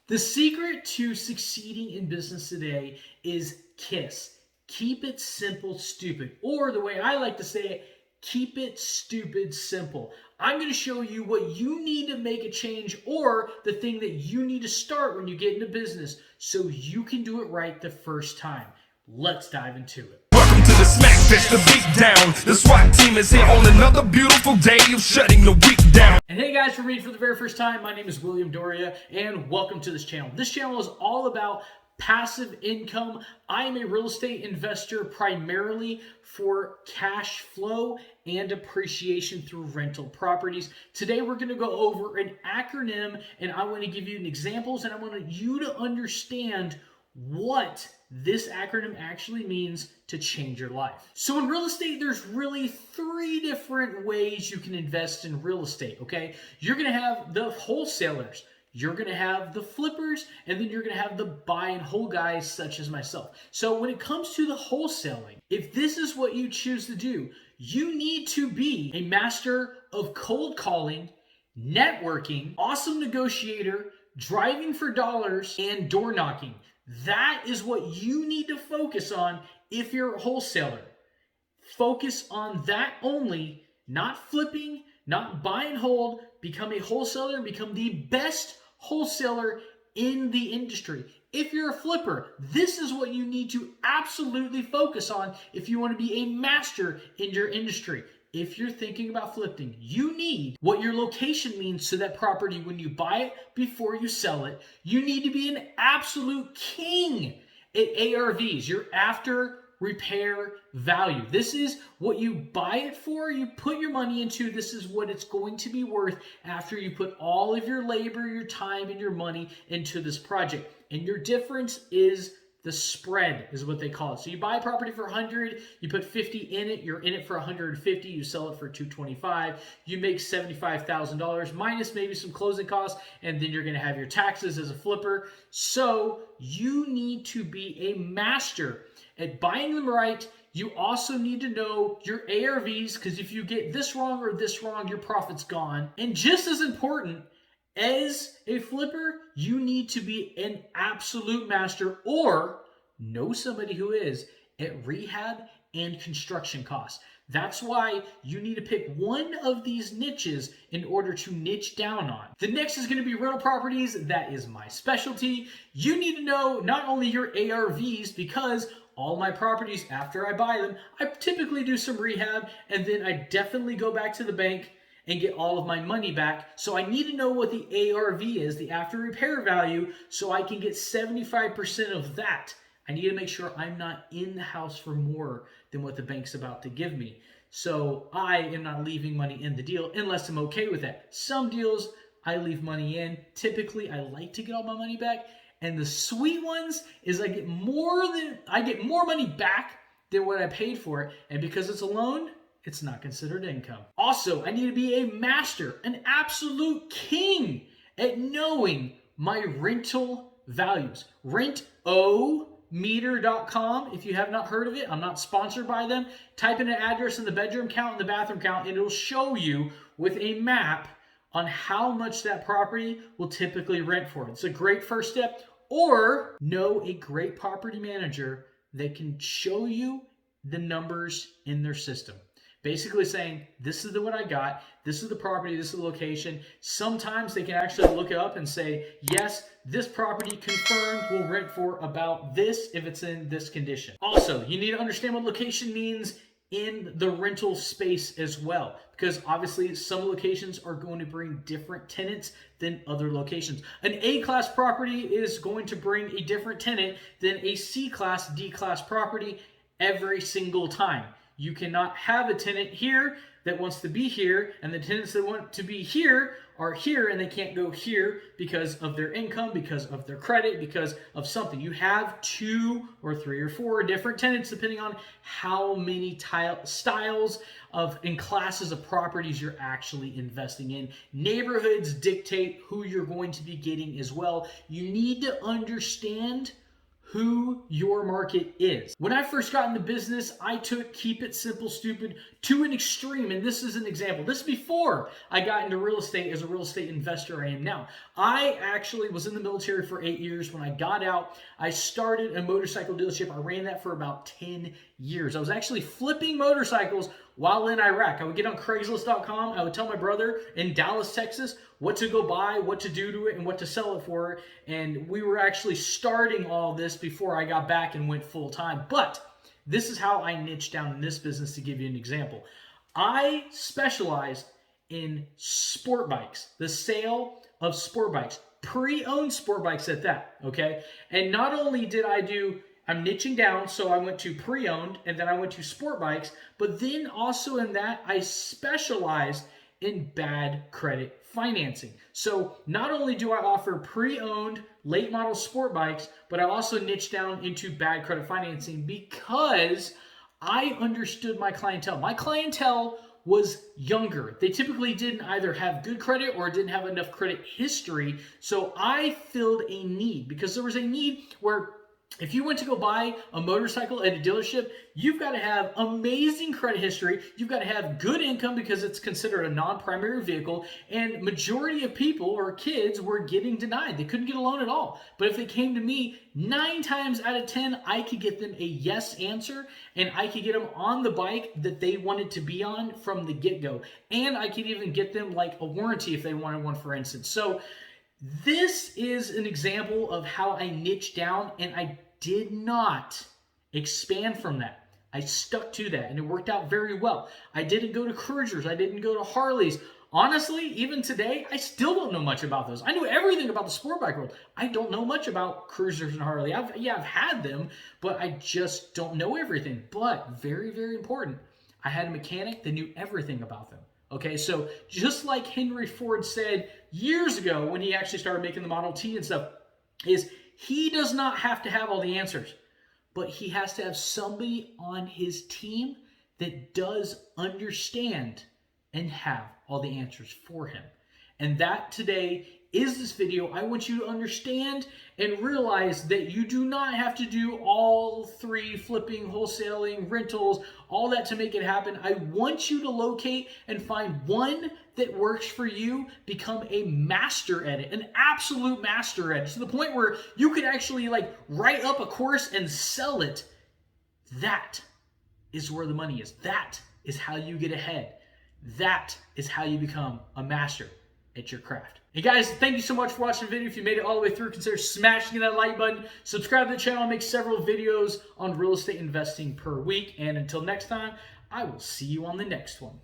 The secret to succeeding in business today is KISS. Keep it simple, stupid. Or the way I like to say it, keep it stupid simple. I'm going to show you what you need to make a change or the thing that you need to start when you get into business so you can do it right the first time. Let's dive into it. Welcome to the Smack Fest, the beat down. The SWAT team is here on another beautiful day of shutting the week down. And hey guys, for me for the very first time, my name is Dauria, and welcome to this channel. This channel is all about passive income. I am a real estate investor primarily for cash flow and appreciation through rental properties. Today we're going to go over an acronym, and I want to give you examples, and I want you to understand what this acronym actually means to change your life. So in real estate, there's really three different ways you can invest in real estate, okay? You're going to have the wholesalers, you're going to have the flippers, and then you're going to have the buy and hold guys such as myself. So when it comes to the wholesaling, if this is what you choose to do, you need to be a master of cold calling, networking, awesome negotiator, driving for dollars, and door knocking. That is what you need to focus on if you're a wholesaler. Focus on that only, not flipping, not buy and hold. Become a wholesaler and become the best wholesaler in the industry. If you're a flipper, this is what you need to absolutely focus on if you want to be a master in your industry. If you're thinking about flipping, you need what your location means to that property when you buy it before you sell it. You need to be an absolute king at ARVs, your after repair value. This is what you buy it for, you put your money into. This is what it's going to be worth after you put all of your labor, your time, and your money into this project. And your difference is the spread is what they call it. So you buy a property for 100, you put 50 in it, you're in it for 150, you sell it for 225, you make $75,000 minus maybe some closing costs, and then you're going to have your taxes as a flipper. So you need to be a master at buying them right. You also need to know your ARVs, because if you get this wrong or this wrong, your profit's gone. And just as important, as a flipper, you need to be an absolute master or know somebody who is at rehab and construction costs. That's why you need to pick one of these niches in order to niche down on. The next is going to be rental properties. That is my specialty. You need to know not only your ARVs, because all my properties, after I buy them, I typically do some rehab, and then I definitely go back to the bank and get all of my money back. So I need to know what the ARV is, the after repair value, so I can get 75% of that. I need to make sure I'm not in the house for more than what the bank's about to give me. So I am not leaving money in the deal unless I'm okay with that. Some deals I leave money in. Typically, I like to get all my money back. And the sweet ones is I get more money back than what I paid for it. And because it's a loan, it's not considered income. Also, I need to be a master, an absolute king at knowing my rental values. Rentometer.com. If you have not heard of it, I'm not sponsored by them. Type in an address in the bedroom count and the bathroom count, and it'll show you with a map on how much that property will typically rent for. It's a great first step. Or know a great property manager that can show you the numbers in their system. Basically saying, this is what I got, this is the property, this is the location. Sometimes they can actually look it up and say, yes, this property confirmed will rent for about this if it's in this condition. Also, you need to understand what location means in the rental space as well, because obviously some locations are going to bring different tenants than other locations. An A-class property is going to bring a different tenant than a C-class, D-class property every single time. You cannot have a tenant here that wants to be here, and the tenants that want to be here are here, and they can't go here because of their income, because of their credit, because of something. You have 2 or 3 or 4 different tenants depending on how many styles of and classes of properties you're actually investing in. Neighborhoods dictate who you're going to be getting as well. You need to understand who your market is. When I first got into business, I took keep it simple, stupid to an extreme. And this is an example. This is before I got into real estate as a real estate investor I am now. I actually was in the military for 8 years. When I got out, I started a motorcycle dealership. I ran that for about 10 years. I was actually flipping motorcycles while in Iraq. I would get on Craigslist.com. I would tell my brother in Dallas, Texas, what to go buy, what to do to it, and what to sell it for. And we were actually starting all this before I got back and went full time. But this is how I niched down in this business to give you an example. I specialized in sport bikes, the sale of sport bikes, pre-owned sport bikes at that, okay? And not only did I'm niching down, so I went to pre-owned and then I went to sport bikes, but then also in that, I specialized in bad credit financing. So not only do I offer pre-owned late model sport bikes, but I also niche down into bad credit financing because I understood my clientele. My clientele was younger. They typically didn't either have good credit or didn't have enough credit history. So I filled a need because there was a need where if you went to go buy a motorcycle at a dealership, you've got to have amazing credit history. You've got to have good income because it's considered a non-primary vehicle. And majority of people or kids were getting denied. They couldn't get a loan at all. But if they came to me, 9 times out of 10, I could get them a yes answer. And I could get them on the bike that they wanted to be on from the get-go. And I could even get them like a warranty if they wanted one, for instance. So this is an example of how I niche down, and I did not expand from that. I stuck to that, and it worked out very well. I didn't go to cruisers. I didn't go to Harleys. Honestly, even today, I still don't know much about those. I knew everything about the sport bike world. I don't know much about cruisers and Harley. I've had them, but I just don't know everything. But very, very important, I had a mechanic that knew everything about them. Okay, so just like Henry Ford said years ago when he actually started making the Model T and stuff, is he does not have to have all the answers, but he has to have somebody on his team that does understand and have all the answers for him. And that today is this video. I want you to understand and realize that you do not have to do all 3, flipping, wholesaling, rentals, all that to make it happen. I want you to locate and find one that works for you, become a master at it, an absolute master at it, to the point where you could actually like write up a course and sell it. That is where the money is. That is how you get ahead. That is how you become a master at your craft. Hey guys, thank you so much for watching the video. If you made it all the way through, consider smashing that like button. Subscribe to the channel. I make several videos on real estate investing per week. And until next time, I will see you on the next one.